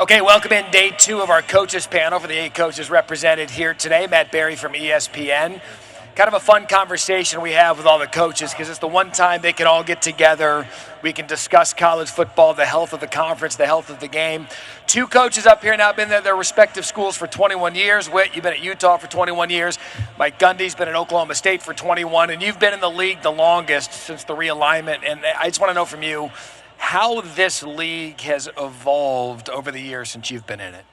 Okay, welcome in day 2 of our coaches panel for the 8 coaches represented here today. Matt Berry from ESPN. Kind of a fun conversation we have with all the coaches because it's the one time they can all get together. We can discuss college football, the health of the conference, the health of the game. 2 coaches up here now been at their respective schools for 21 years. Whit, you've been at Utah for 21 years. Mike Gundy's been at Oklahoma State for 21, and you've been in the league the longest since the realignment. And I just want to know from you how this league has evolved over the years since you've been in it.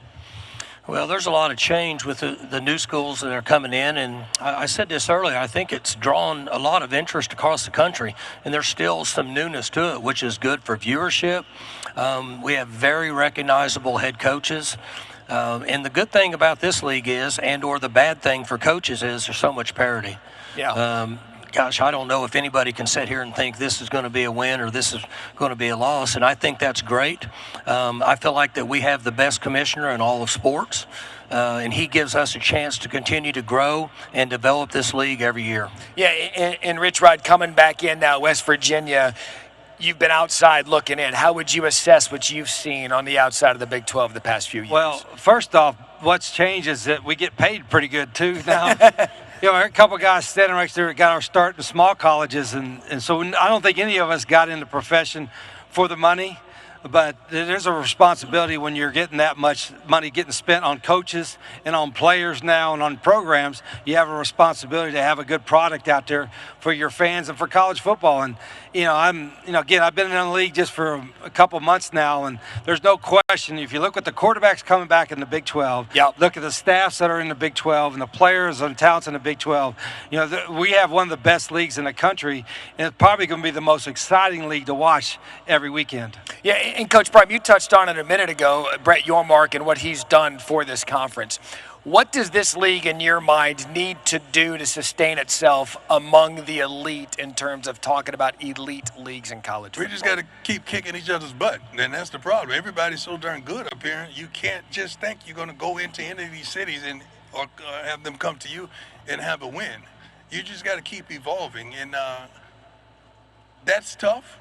Well, there's a lot of change with the new schools that are coming in, and I said this earlier, I think it's drawn a lot of interest across the country, and there's still some newness to it, which is good for viewership. We have very recognizable head coaches, and the good thing about this league is, or the bad thing for coaches is, there's so much parity. Yeah. Gosh, I don't know if anybody can sit here and think this is going to be a win or this is going to be a loss, and I think that's great. I feel like that we have the best commissioner in all of sports, and he gives us a chance to continue to grow and develop this league every year. Yeah, and Rich Rod, coming back in now, West Virginia, you've been outside looking in. How would you assess what you've seen on the outside of the Big 12 the past few years? Well, first off, what's changed is that we get paid pretty good, too, now. A couple guys standing right there got our start in small colleges, and so I don't think any of us got into profession for the money, but there's a responsibility when you're getting that much money getting spent on coaches and on players now and on programs. You have a responsibility to have a good product out there for your fans and for college football. And again, I've been in the league just for a couple months now, and there's no question. If you look at the quarterbacks coming back in the Big 12, yep. Look at the staffs that are in the Big 12 and the players and talents in the Big 12. We have one of the best leagues in the country, and it's probably going to be the most exciting league to watch every weekend. Yeah, and Coach Prime, you touched on it a minute ago, Brett Yormark and what he's done for this conference. What does this league, in your mind, need to do to sustain itself among the elite in terms of talking about elite leagues in college football? We just got to keep kicking each other's butt, and that's the problem. Everybody's so darn good up here, you can't just think you're going to go into any of these cities or have them come to you and have a win. You just got to keep evolving, and that's tough,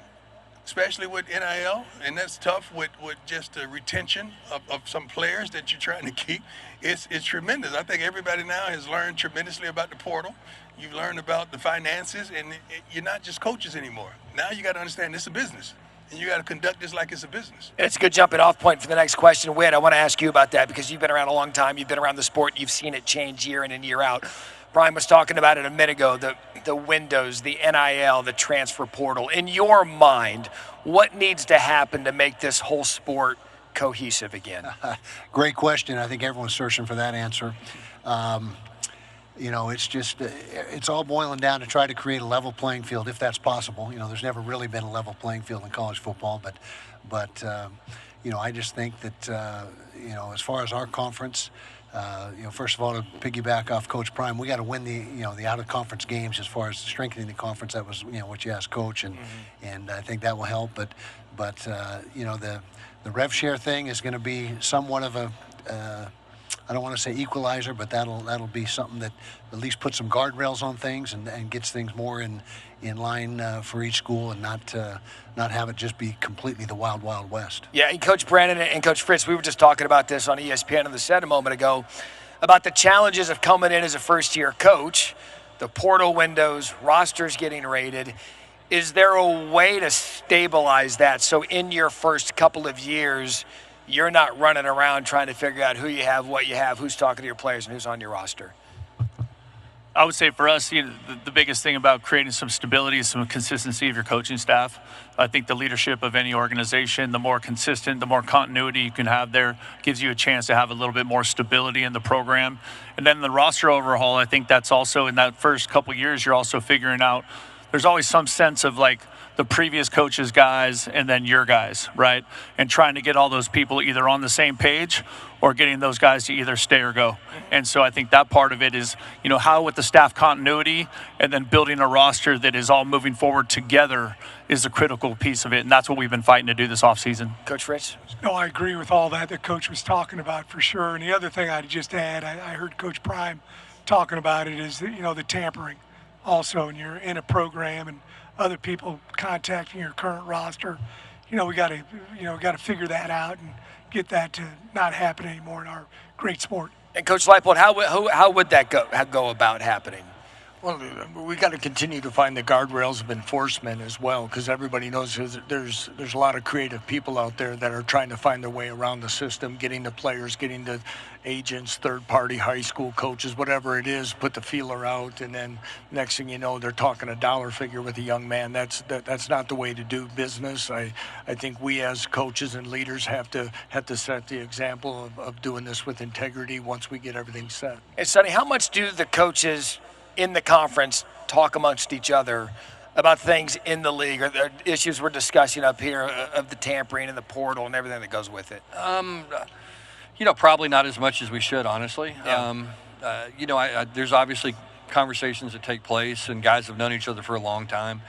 especially with NIL, and that's tough with just the retention of some players that you're trying to keep. It's tremendous. I think everybody now has learned tremendously about the portal. You've learned about the finances, and you're not just coaches anymore. Now you got to understand this is a business, and you got to conduct this like it's a business. It's a good jumping off point for the next question. Whit, I want to ask you about that because you've been around a long time. You've been around the sport. You've seen it change year in and year out. Brian was talking about it a minute ago, the windows, the NIL, the transfer portal. In your mind, what needs to happen to make this whole sport cohesive again? Great question. I think everyone's searching for that answer. It's all boiling down to try to create a level playing field, if that's possible. There's never really been a level playing field in college football, but I just think that, as far as our conference, first of all, to piggyback off Coach Prime, we got to win the out-of-conference games as far as strengthening the conference. That was, what you asked Coach, and I think that will help. But the rev share thing is going to be somewhat of a, I don't want to say equalizer, but that'll be something that at least puts some guardrails on things and gets things more in line for each school and not have it just be completely the wild, wild west. Yeah, and Coach Brandon and Coach Fritz, we were just talking about this on ESPN on the set a moment ago about the challenges of coming in as a first-year coach, the portal windows, rosters getting rated. Is there a way to stabilize that so in your first couple of years you're not running around trying to figure out who you have, what you have, who's talking to your players, and who's on your roster? I would say for us, the biggest thing about creating some stability is some consistency of your coaching staff. I think the leadership of any organization, the more consistent, the more continuity you can have there, gives you a chance to have a little bit more stability in the program. And then the roster overhaul, I think that's also in that first couple of years, you're also figuring out there's always some sense of like the previous coach's guys and then your guys, right? And trying to get all those people either on the same page or getting those guys to either stay or go. And so I think that part of it is, how with the staff continuity and then building a roster that is all moving forward together is a critical piece of it. And that's what we've been fighting to do this offseason. Coach Fritz? No, I agree with all that Coach was talking about for sure. And the other thing I'd just add, I heard Coach Prime talking about it, is the tampering also. And you're in a program and other people contacting your current roster. We got to figure that out. And get that to not happen anymore in our great sport. And Coach Leipold, how would that go about happening? Well, we got to continue to find the guardrails of enforcement as well, because everybody knows there's a lot of creative people out there that are trying to find their way around the system, getting the players, getting the agents, third-party high school coaches, whatever it is, put the feeler out, and then next thing you know, they're talking a dollar figure with a young man. That's not the way to do business. I think we as coaches and leaders have to set the example of doing this with integrity once we get everything set. And Sonny, how much do the coaches in the conference talk amongst each other about things in the league or the issues we're discussing up here of the tampering and the portal and everything that goes with it? Probably not as much as we should, honestly. Yeah. There's obviously conversations that take place, and guys have known each other for a long time.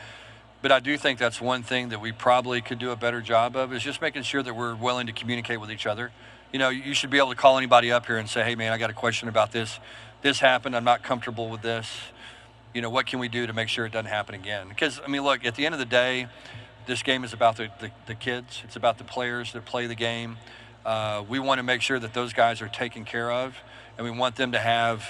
But I do think that's one thing that we probably could do a better job of, is just making sure that we're willing to communicate with each other. You should be able to call anybody up here and say, hey, man, I got a question about this. This happened. I'm not comfortable with this. What can we do to make sure it doesn't happen again? Because, look, at the end of the day, this game is about the kids. It's about the players that play the game. We want to make sure that those guys are taken care of, and we want them to have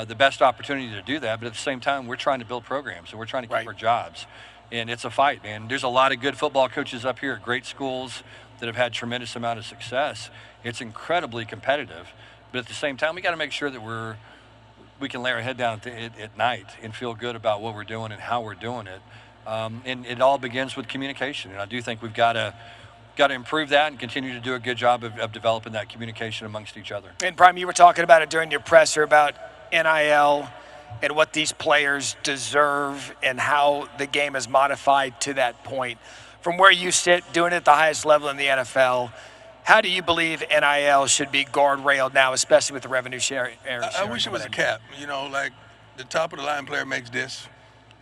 the best opportunity to do that. But at the same time, we're trying to build programs, and we're trying to keep our jobs. And it's a fight, man. There's a lot of good football coaches up here at great schools that have had tremendous amount of success. It's incredibly competitive. But at the same time, we got to make sure that we can lay our head down at night and feel good about what we're doing and how we're doing it. And it all begins with communication. And I do think we've got to improve that and continue to do a good job of developing that communication amongst each other. And Prime, you were talking about it during your presser about NIL and what these players deserve and how the game is modified to that point. From where you sit, doing it at the highest level in the NFL, how do you believe NIL should be guardrailed now, especially with the revenue share? I wish it was a cap. Like the top of the line player makes this,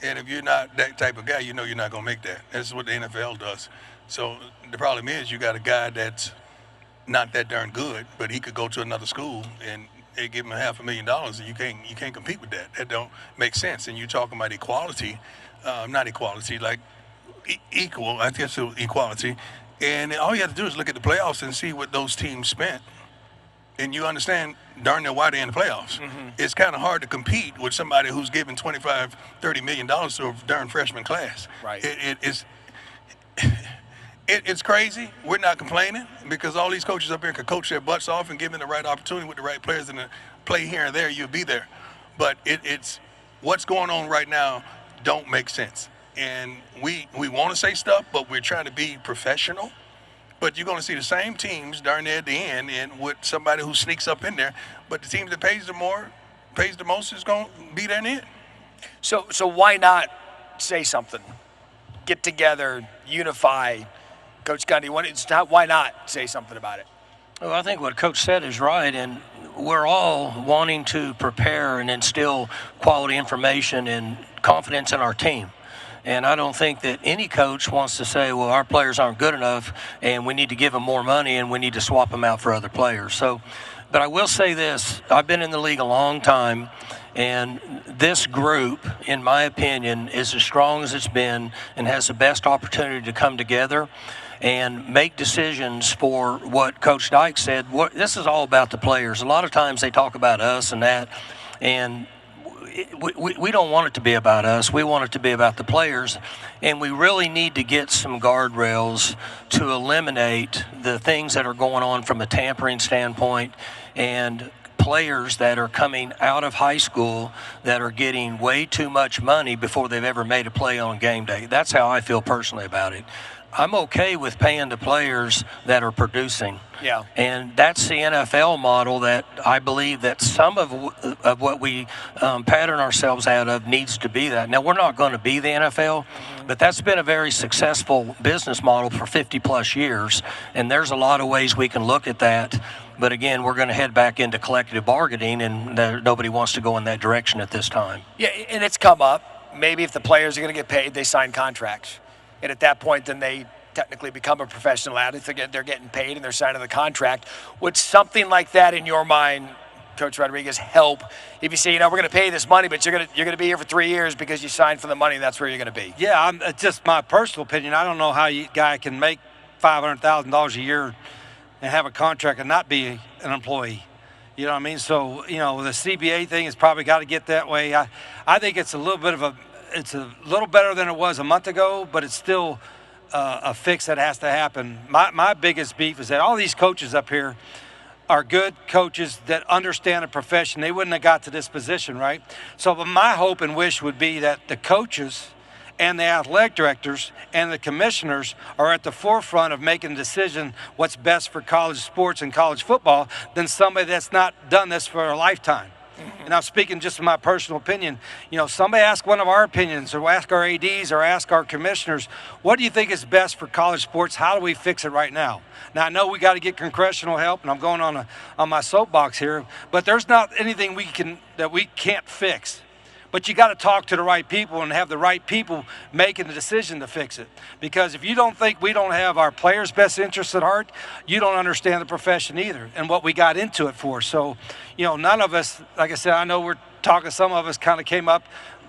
and if you're not that type of guy, you're not going to make that. That's what the NFL does. So the problem is you got a guy that's not that darn good, but he could go to another school and they give him $500,000, and you can't compete with that. That don't make sense. And you're talking about equality, not equality, like equal. I guess it was equality. And all you have to do is look at the playoffs and see what those teams spent. And you understand darn near why they're in the playoffs. Mm-hmm. It's kind of hard to compete with somebody who's giving $25-30 million to a darn freshman class. Right. It's crazy. We're not complaining because all these coaches up here can coach their butts off and given the right opportunity with the right players and play here and there, you'll be there. But it's what's going on right now don't make sense. And we want to say stuff, but we're trying to be professional. But you're going to see the same teams darn near at the end and with somebody who sneaks up in there. But the team that pays the most is going to be there in the end. So why not say something? Get together, unify. Coach Gundy, why not say something about it? Well, I think what Coach said is right, and we're all wanting to prepare and instill quality information and confidence in our team. And I don't think that any coach wants to say, well, our players aren't good enough and we need to give them more money and we need to swap them out for other players. But I will say this, I've been in the league a long time, and this group, in my opinion, is as strong as it's been and has the best opportunity to come together and make decisions for what Coach Dykes said. This is all about the players. A lot of times they talk about us and that, and we don't want it to be about us. We want it to be about the players, and we really need to get some guardrails to eliminate the things that are going on from a tampering standpoint and players that are coming out of high school that are getting way too much money before they've ever made a play on game day. That's how I feel personally about it. I'm okay with paying the players that are producing. Yeah. And that's the NFL model that I believe that some of what we pattern ourselves out of needs to be that. Now, we're not going to be the NFL, but that's been a very successful business model for 50-plus years, and there's a lot of ways we can look at that. But, again, we're going to head back into collective bargaining, and nobody wants to go in that direction at this time. Yeah, and it's come up. Maybe if the players are going to get paid, they sign contracts. And at that point, then they technically become a professional athlete. They're getting paid and they're signing the contract. Would something like that in your mind, Coach Rodriguez, help if you say, we're going to pay you this money, but you're going to be here for 3 years because you signed for the money and that's where you're going to be? Yeah, it's just my personal opinion. I don't know how a guy can make $500,000 a year and have a contract and not be an employee. You know what I mean? So, the CBA thing has probably got to get that way. I think it's a little better than it was a month ago, but it's still a fix that has to happen. My biggest beef is that all these coaches up here are good coaches that understand the profession. They wouldn't have got to this position, right? So my hope and wish would be that the coaches and the athletic directors and the commissioners are at the forefront of making a decision what's best for college sports and college football than somebody that's not done this for a lifetime. And I'm speaking just in my personal opinion. Somebody ask one of our opinions, or ask our ADs, or ask our commissioners, what do you think is best for college sports? How do we fix it right now? Now, I know we got to get congressional help, and I'm going on my soapbox here, but there's not anything that we can't fix. But you got to talk to the right people and have the right people making the decision to fix it. Because if you don't think we don't have our players' best interests at heart, you don't understand the profession either and what we got into it for. So, none of us, like I said, I know we're talking, some of us kind of came up,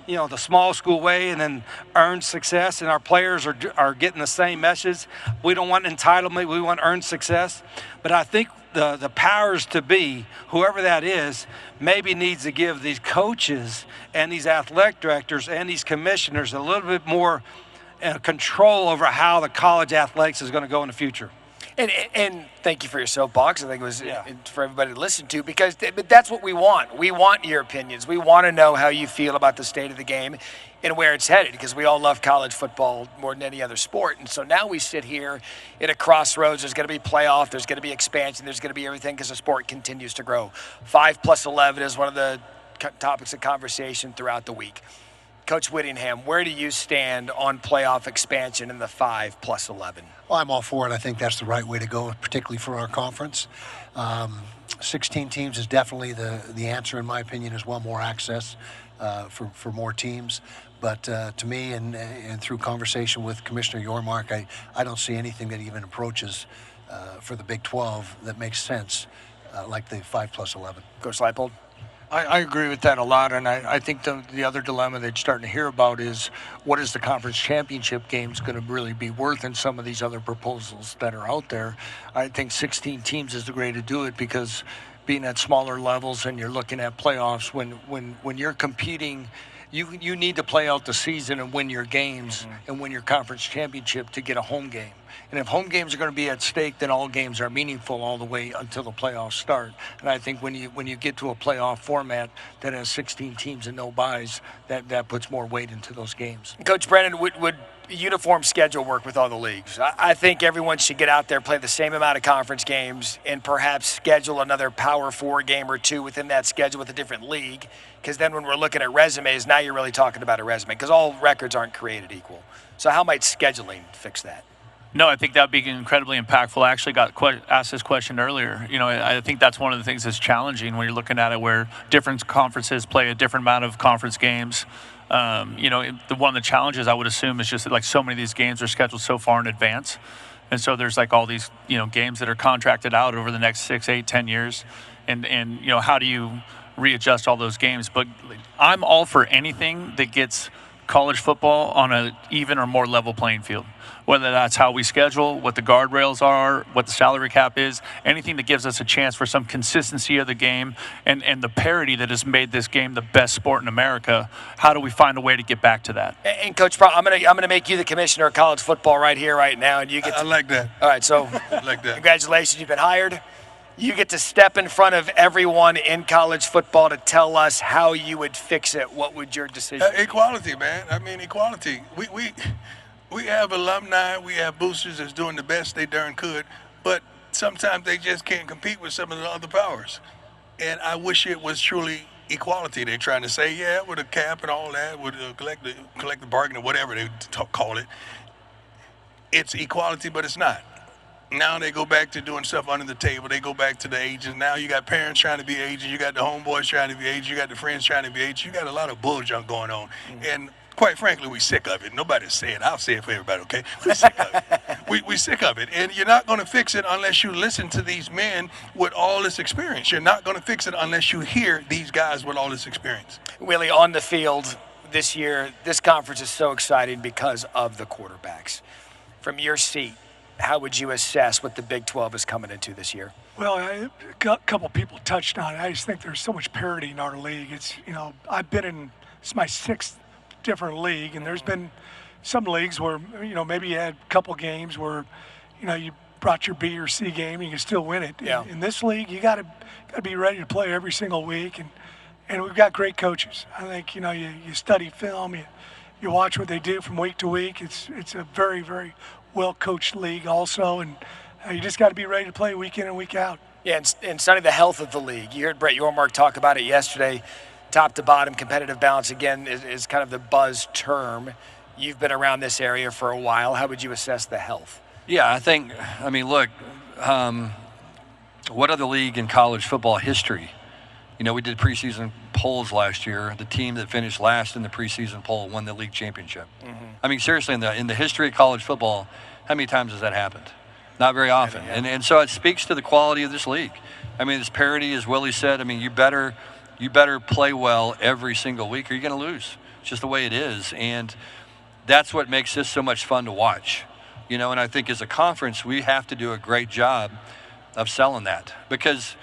the small school way and then earned success, and our players are getting the same message. We don't want entitlement, we want earned success. But I think the powers to be, whoever that is, maybe needs to give these coaches and these athletic directors and these commissioners a little bit more control over how the college athletics is going to go in the future. And thank you for your soapbox. I think it was for everybody to listen to, because that's what we want. We want your opinions. We want to know how you feel about the state of the game and where it's headed, because we all love college football more than any other sport. And so now we sit here at a crossroads. There's going to be playoff. There's going to be expansion. There's going to be everything, because the sport continues to grow. 5+11 is one of the topics of conversation throughout the week. Coach Whittingham, where do you stand on playoff expansion in the 5+11? Well, I'm all for it. I think that's the right way to go, particularly for our conference. 16 teams is definitely the answer, in my opinion, as well. More access for more teams. But to me, and through conversation with Commissioner Yormark, I don't see anything that even approaches for the Big 12 that makes sense like the 5+11. Coach Leipold? I agree with that a lot, and I think the other dilemma that you're starting to hear about is what is the conference championship games going to really be worth in some of these other proposals that are out there. I think 16 teams is the way to do it, because being at smaller levels and you're looking at playoffs, when you're competing, you need to play out the season and win your games and win your conference championship to get a home game. And if home games are going to be at stake, then all games are meaningful all the way until the playoffs start. And I think when you get to a playoff format that has 16 teams and no byes, that puts more weight into those games. Coach Brennan, would uniform schedule work with all the leagues? I think everyone should get out there, play the same amount of conference games, and perhaps schedule another Power 4 game or two within that schedule with a different league. Because then when we're looking at resumes, now you're really talking about a resume, because all records aren't created equal. So how might scheduling fix that? No, I think that would be incredibly impactful. I actually got asked this question earlier. I think that's one of the things that's challenging when you're looking at it, where different conferences play a different amount of conference games. One of the challenges I would assume is just that, like, so many of these games are scheduled so far in advance. And so there's like all these, games that are contracted out over the next 6, 8, 10 years. And how do you readjust all those games? But I'm all for anything that gets college football on an even or more level playing field. Whether that's how we schedule, what the guardrails are, what the salary cap is, anything that gives us a chance for some consistency of the game and the parity that has made this game the best sport in America. How do we find a way to get back to that? And Coach, I'm gonna make you the commissioner of college football right here, right now, and you get. I like that. All right, so I like that. Congratulations, you've been hired. You get to step in front of everyone in college football to tell us how you would fix it. What would your decision be? Equality, man. I mean, equality. We have alumni, we have boosters that's doing the best they darn could, but sometimes they just can't compete with some of the other powers. And I wish it was truly equality. They're trying to say, yeah, with a cap and all that, with a collective bargaining or whatever they call it. It's equality, but it's not. Now they go back to doing stuff under the table. They go back to the agents. Now you got parents trying to be agents. You got the homeboys trying to be agents. You got the friends trying to be agents. You got a lot of bull junk going on. And quite frankly, we're sick of it. Nobody's saying it. I'll say it for everybody, okay? We're sick of it. We're sick of it. And you're not going to fix it unless you listen to these men with all this experience. You're not going to fix it unless you hear these guys with all this experience. Willie, on the field this year, this conference is so exciting because of the quarterbacks. From your seat, how would you assess what the Big 12 is coming into this year? Well, a couple people touched on it. I just think there's so much parity in our league. It's, I've been in, it's my 6th different league, and there's been some leagues where, maybe you had a couple games where, you brought your B or C game and you can still win it. Yeah. In this league, you got to be ready to play every single week, and we've got great coaches. I think, you study film, you watch what they do from week to week. It's a very, very well-coached league also, and you just got to be ready to play week in and week out. Yeah, and Sonny, the health of the league. You heard Brett Yormark talk about it yesterday. Top to bottom, competitive balance, again, is kind of the buzz term. You've been around this area for a while. How would you assess the health? Yeah, look, what other league in college football history? We did preseason polls last year. The team that finished last in the preseason poll won the league championship. Mm-hmm. Seriously, in the history of college football, how many times has that happened? Not very often. Yeah. And so it speaks to the quality of this league. This parity, as Willie said, you better play well every single week or you're going to lose. It's just the way it is. And that's what makes this so much fun to watch. And I think as a conference, we have to do a great job of selling that because,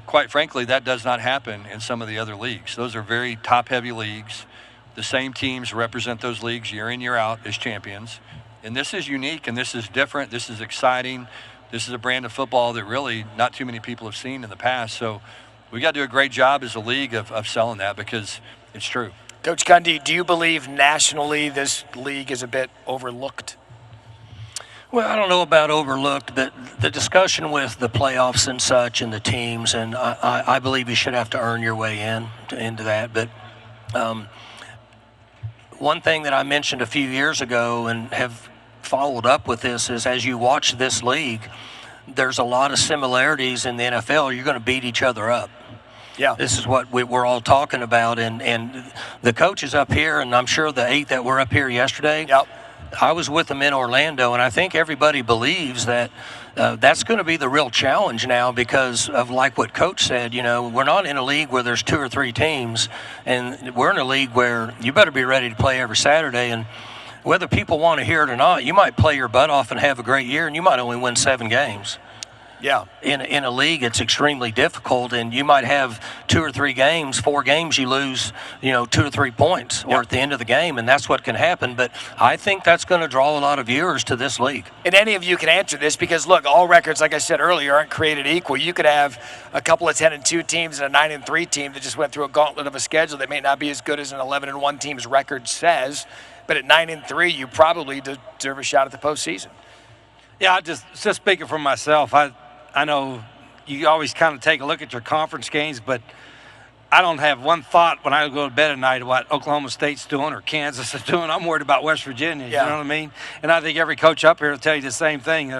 quite frankly, that does not happen in some of the other leagues. Those are very top-heavy leagues. The same teams represent those leagues year in, year out as champions. And this is unique, and this is different. This is exciting. This is a brand of football that really not too many people have seen in the past. So we got to do a great job as a league of selling that because it's true. Coach Gundy, do you believe nationally this league is a bit overlooked? Well, I don't know about overlooked, but the discussion with the playoffs and such and the teams, and I believe you should have to earn your way into that. But one thing that I mentioned a few years ago and have followed up with this is as you watch this league, there's a lot of similarities in the NFL. You're going to beat each other up. Yeah. This is what we're all talking about. And the coaches up here, and I'm sure the 8 that were up here yesterday, yep. I was with them in Orlando, and I think everybody believes that that's going to be the real challenge now because of like what Coach said, we're not in a league where there's 2 or 3 teams, and we're in a league where you better be ready to play every Saturday. And whether people want to hear it or not, you might play your butt off and have a great year, and you might only win 7 games. Yeah. In a league, it's extremely difficult, and you might have 2 or 3 games, 4 games, you lose, 2 or 3 points, or at the end of the game, and that's what can happen. But I think that's going to draw a lot of viewers to this league. And any of you can answer this because, look, all records, like I said earlier, aren't created equal. You could have a couple of 10-2 teams and a 9-3 team that just went through a gauntlet of a schedule that may not be as good as an 11-1 team's record says, but at 9-3, you probably deserve a shot at the postseason. Yeah, just speaking for myself, I know you always kind of take a look at your conference games, but I don't have one thought when I go to bed at night what Oklahoma State's doing or Kansas is doing. I'm worried about West Virginia, you know what I mean? And I think every coach up here will tell you the same thing.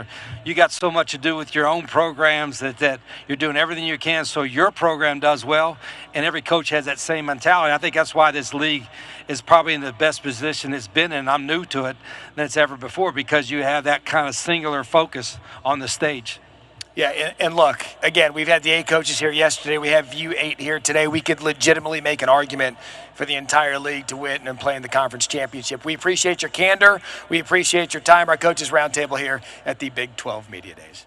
You got so much to do with your own programs that you're doing everything you can so your program does well, and every coach has that same mentality. I think that's why this league is probably in the best position it's been in. I'm new to it than it's ever before because you have that kind of singular focus on the stage. Yeah, and look, again, we've had the 8 coaches here yesterday. We have you 8 here today. We could legitimately make an argument for the entire league to win and play in the conference championship. We appreciate your candor. We appreciate your time. Our Coaches Roundtable here at the Big 12 Media Days.